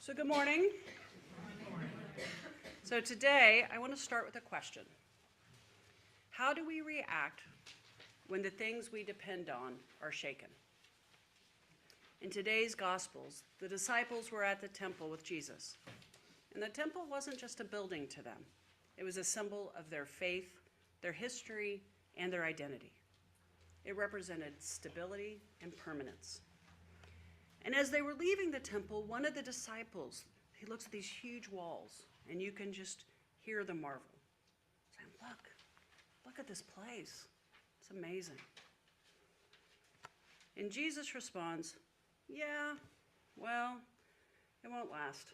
So good morning. So today I want to start with a question. How do we react when the things we depend on are shaken? In today's Gospels, the disciples were at the temple with Jesus. And the temple wasn't just a building to them. It was a symbol of their faith, their history, and their identity. It represented stability and permanence. And as they were leaving the temple, one of the disciples, he looks at these huge walls, and you can just hear the marvel. Saying, look at this place. It's amazing. And Jesus responds, yeah, well, it won't last.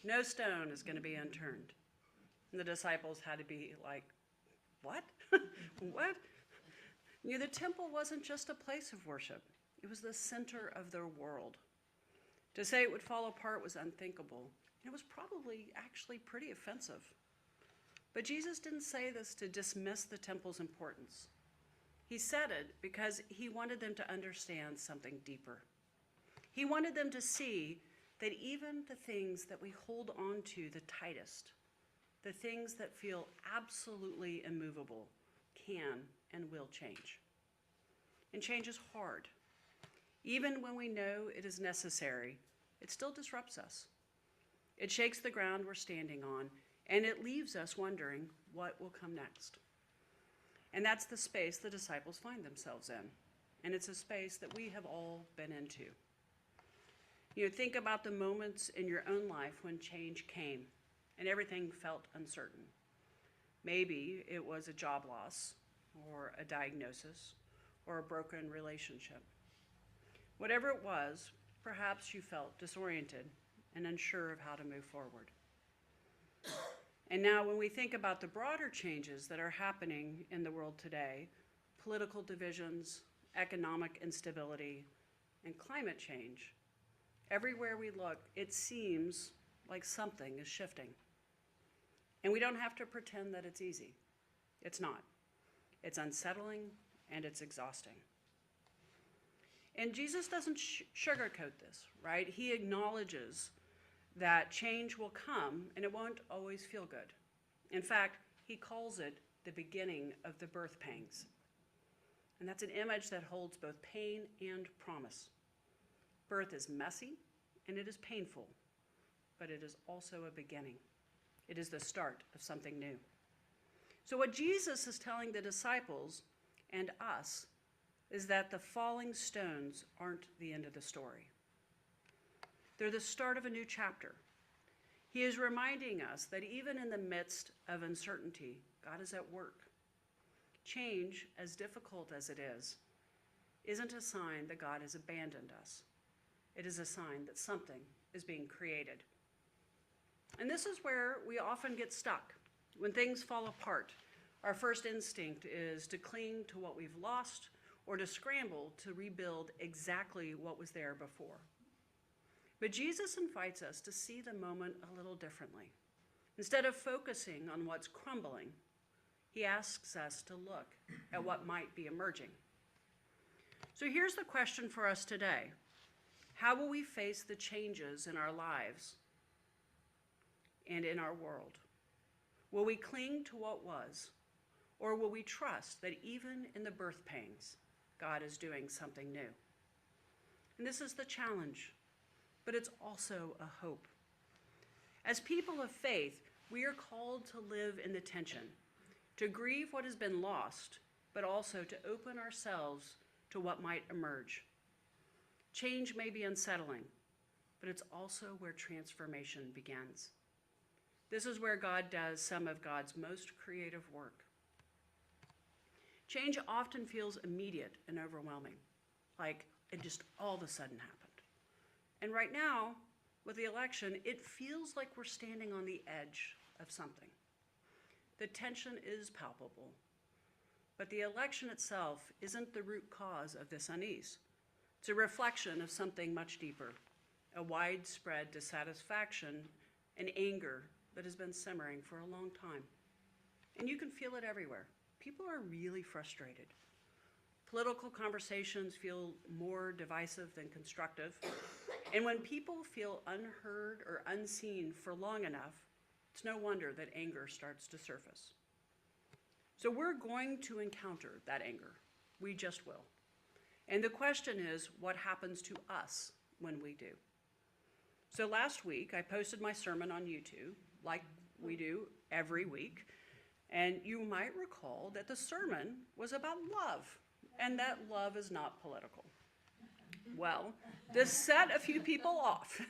No stone is going to be unturned. And the disciples had to be like, what? What? The temple wasn't just a place of worship. It was the center of their world. To say it would fall apart was unthinkable. It was probably actually pretty offensive. But Jesus didn't say this to dismiss the temple's importance. He said it because he wanted them to understand something deeper. He wanted them to see that even the things that we hold on to the tightest, the things that feel absolutely immovable, can and will change. And change is hard. Even when we know it is necessary, it still disrupts us. It shakes the ground we're standing on, and it leaves us wondering what will come next. And that's the space the disciples find themselves in. And it's a space that we have all been into. Think about the moments in your own life when change came and everything felt uncertain. Maybe it was a job loss or a diagnosis or a broken relationship. Whatever it was, perhaps you felt disoriented and unsure of how to move forward. And now when we think about the broader changes that are happening in the world today, political divisions, economic instability, and climate change, everywhere we look, it seems like something is shifting. And we don't have to pretend that it's easy. It's not. It's unsettling and it's exhausting. And Jesus doesn't sugarcoat this, right? He acknowledges that change will come and it won't always feel good. In fact, he calls it the beginning of the birth pangs. And that's an image that holds both pain and promise. Birth is messy and it is painful, but it is also a beginning. It is the start of something new. So what Jesus is telling the disciples and us is that the falling stones aren't the end of the story. They're the start of a new chapter. He is reminding us that even in the midst of uncertainty, God is at work. Change, as difficult as it is, isn't a sign that God has abandoned us. It is a sign that something is being created. And this is where we often get stuck. When things fall apart, our first instinct is to cling to what we've lost or to scramble to rebuild exactly what was there before. But Jesus invites us to see the moment a little differently. Instead of focusing on what's crumbling, he asks us to look at what might be emerging. So here's the question for us today. How will we face the changes in our lives and in our world? Will we cling to what was, or will we trust that even in the birth pangs, God is doing something new? And this is the challenge, but it's also a hope. As people of faith, we are called to live in the tension, to grieve what has been lost, but also to open ourselves to what might emerge. Change may be unsettling, but it's also where transformation begins. This is where God does some of God's most creative work. Change often feels immediate and overwhelming, like it just all of a sudden happened. And right now, with the election, it feels like we're standing on the edge of something. The tension is palpable, but the election itself isn't the root cause of this unease. It's a reflection of something much deeper, a widespread dissatisfaction and anger that has been simmering for a long time. And you can feel it everywhere. People are really frustrated. Political conversations feel more divisive than constructive. And when people feel unheard or unseen for long enough, it's no wonder that anger starts to surface. So we're going to encounter that anger. We just will. And the question is, what happens to us when we do? So last week, I posted my sermon on YouTube, like we do every week. And you might recall that the sermon was about love, and that love is not political. Well, this set a few people off,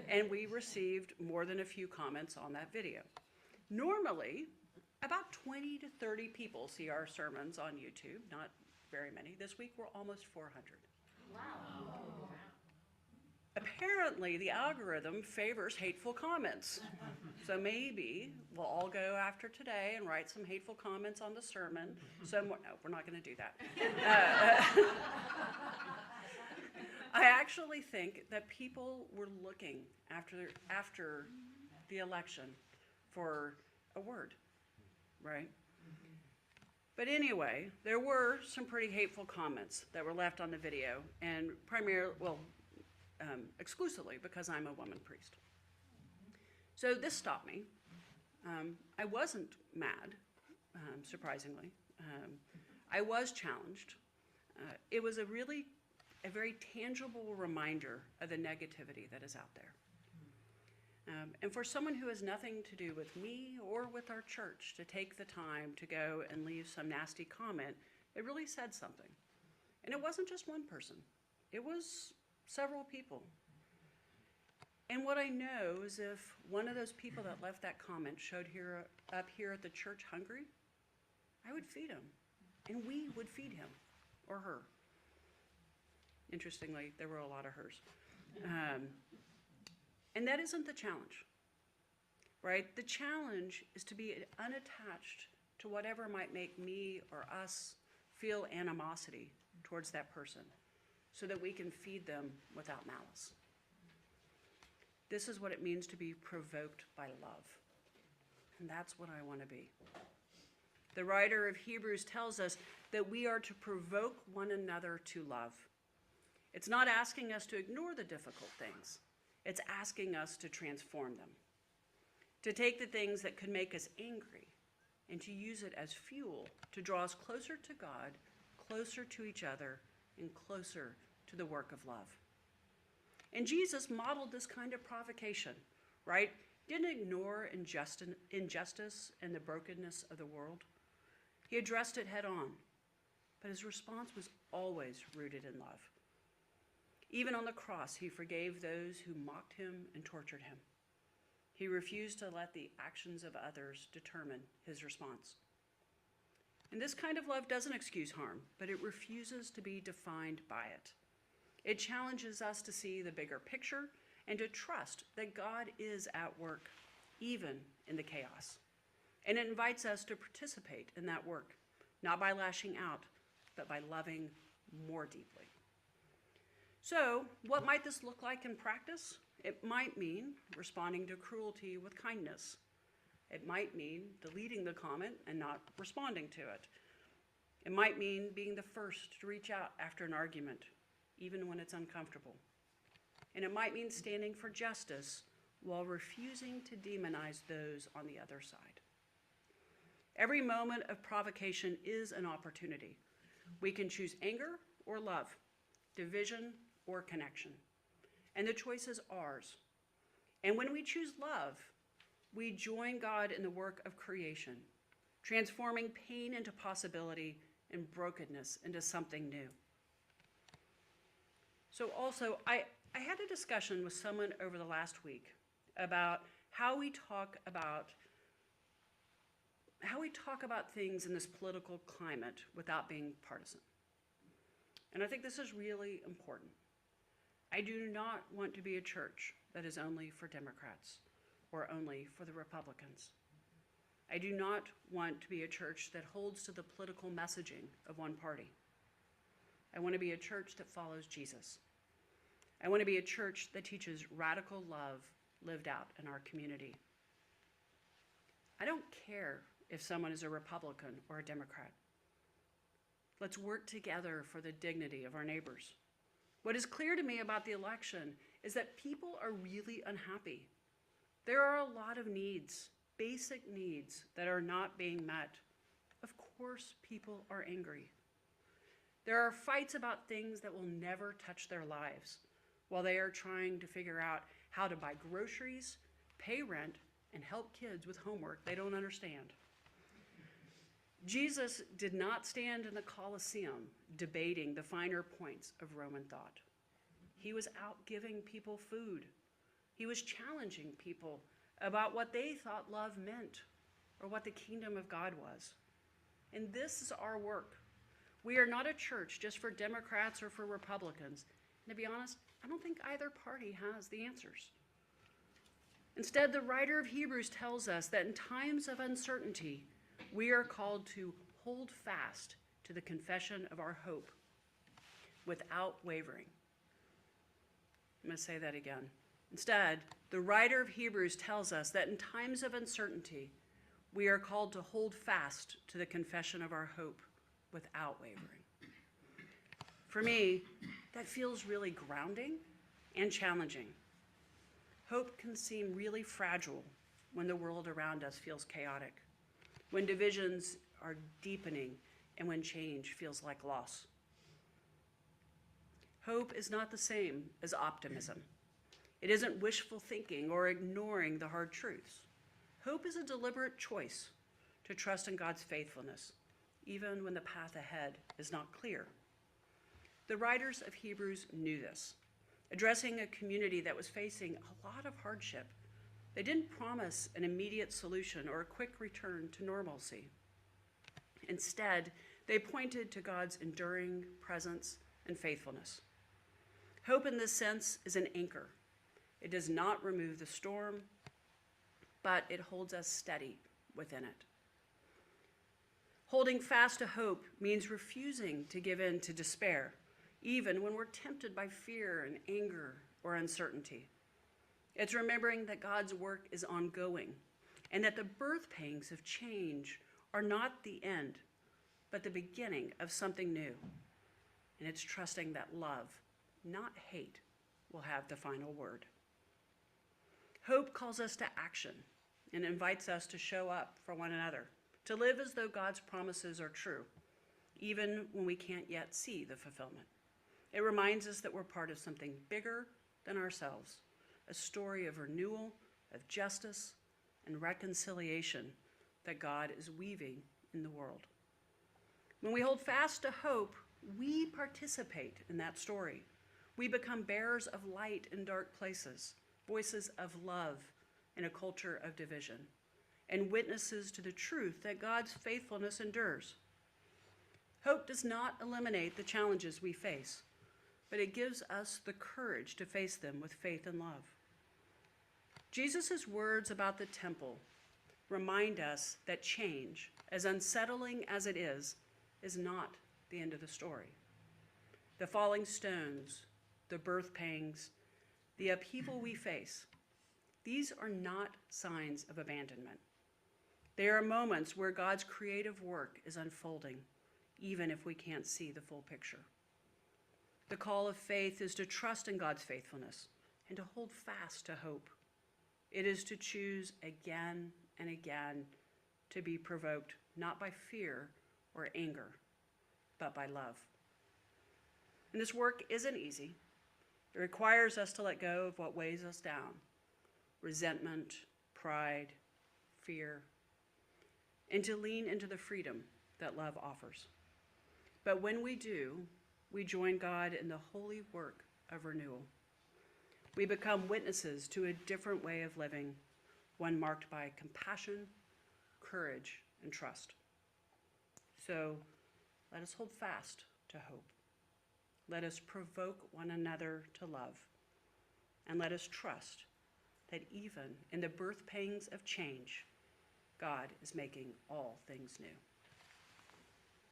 and we received more than a few comments on that video. Normally, about 20 to 30 people see our sermons on YouTube, not very many. This week, we're almost 400. Wow. Apparently, the algorithm favors hateful comments. So maybe we'll all go after today and write some hateful comments on the sermon. No, we're not going to do that. I actually think that people were looking after the election for a word, right? But anyway, there were some pretty hateful comments that were left on the video, and exclusively because I'm a woman priest. So this stopped me. I wasn't mad, surprisingly. I was challenged. It was a very tangible reminder of the negativity that is out there. And for someone who has nothing to do with me or with our church to take the time to go and leave some nasty comment, it really said something. And it wasn't just one person. It was several people. And what I know is if one of those people that left that comment showed up here at the church hungry, I would feed him. And we would feed him or her. Interestingly, there were a lot of hers. And that isn't the challenge, right? The challenge is to be unattached to whatever might make me or us feel animosity towards that person so that we can feed them without malice. This is what it means to be provoked by love. And that's what I want to be. The writer of Hebrews tells us that we are to provoke one another to love. It's not asking us to ignore the difficult things. It's asking us to transform them, to take the things that could make us angry and to use it as fuel to draw us closer to God, closer to each other, and closer to the work of love. And Jesus modeled this kind of provocation, right? Didn't ignore injustice and the brokenness of the world. He addressed it head on, but his response was always rooted in love. Even on the cross, he forgave those who mocked him and tortured him. He refused to let the actions of others determine his response. And this kind of love doesn't excuse harm, but it refuses to be defined by it. It challenges us to see the bigger picture and to trust that God is at work, even in the chaos. And it invites us to participate in that work, not by lashing out, but by loving more deeply. So, what might this look like in practice? It might mean responding to cruelty with kindness. It might mean deleting the comment and not responding to it. It might mean being the first to reach out after an argument, even when it's uncomfortable. And it might mean standing for justice while refusing to demonize those on the other side. Every moment of provocation is an opportunity. We can choose anger or love, division or connection. And the choice is ours. And when we choose love, we join God in the work of creation, transforming pain into possibility and brokenness into something new. So also, I had a discussion with someone over the last week about how we talk about things in this political climate without being partisan. And I think this is really important. I do not want to be a church that is only for Democrats or only for the Republicans. I do not want to be a church that holds to the political messaging of one party. I want to be a church that follows Jesus. I want to be a church that teaches radical love lived out in our community. I don't care if someone is a Republican or a Democrat. Let's work together for the dignity of our neighbors. What is clear to me about the election is that people are really unhappy. There are a lot of needs, basic needs, that are not being met. Of course, people are angry. There are fights about things that will never touch their lives while they are trying to figure out how to buy groceries, pay rent, and help kids with homework they don't understand. Jesus did not stand in the Colosseum debating the finer points of Roman thought. He was out giving people food. He was challenging people about what they thought love meant or what the kingdom of God was. And this is our work. We are not a church just for Democrats or for Republicans. And to be honest, I don't think either party has the answers. Instead, the writer of Hebrews tells us that in times of uncertainty, we are called to hold fast to the confession of our hope without wavering. I'm going to say that again. Instead, the writer of Hebrews tells us that in times of uncertainty, we are called to hold fast to the confession of our hope without wavering. For me, that feels really grounding and challenging. Hope can seem really fragile when the world around us feels chaotic, when divisions are deepening, and when change feels like loss. Hope is not the same as optimism. It isn't wishful thinking or ignoring the hard truths. Hope is a deliberate choice to trust in God's faithfulness, even when the path ahead is not clear. The writers of Hebrews knew this. Addressing a community that was facing a lot of hardship, they didn't promise an immediate solution or a quick return to normalcy. Instead, they pointed to God's enduring presence and faithfulness. Hope in this sense is an anchor. It does not remove the storm, but it holds us steady within it. Holding fast to hope means refusing to give in to despair, even when we're tempted by fear and anger or uncertainty. It's remembering that God's work is ongoing and that the birth pangs of change are not the end, but the beginning of something new. And it's trusting that love, not hate, will have the final word. Hope calls us to action and invites us to show up for one another, to live as though God's promises are true, even when we can't yet see the fulfillment. It reminds us that we're part of something bigger than ourselves, a story of renewal, of justice, and reconciliation that God is weaving in the world. When we hold fast to hope, we participate in that story. We become bearers of light in dark places, voices of love in a culture of division, and witnesses to the truth that God's faithfulness endures. Hope does not eliminate the challenges we face, but it gives us the courage to face them with faith and love. Jesus' words about the temple remind us that change, as unsettling as it is not the end of the story. The falling stones, the birth pangs, the upheaval we face, these are not signs of abandonment. They are moments where God's creative work is unfolding, even if we can't see the full picture. The call of faith is to trust in God's faithfulness and to hold fast to hope. It is to choose again and again to be provoked not by fear or anger, but by love. And this work isn't easy. It requires us to let go of what weighs us down: resentment, pride, fear, and to lean into the freedom that love offers. But when we do, we join God in the holy work of renewal. We become witnesses to a different way of living, one marked by compassion, courage, and trust. So let us hold fast to hope. Let us provoke one another to love. And let us trust that even in the birth pangs of change, God is making all things new.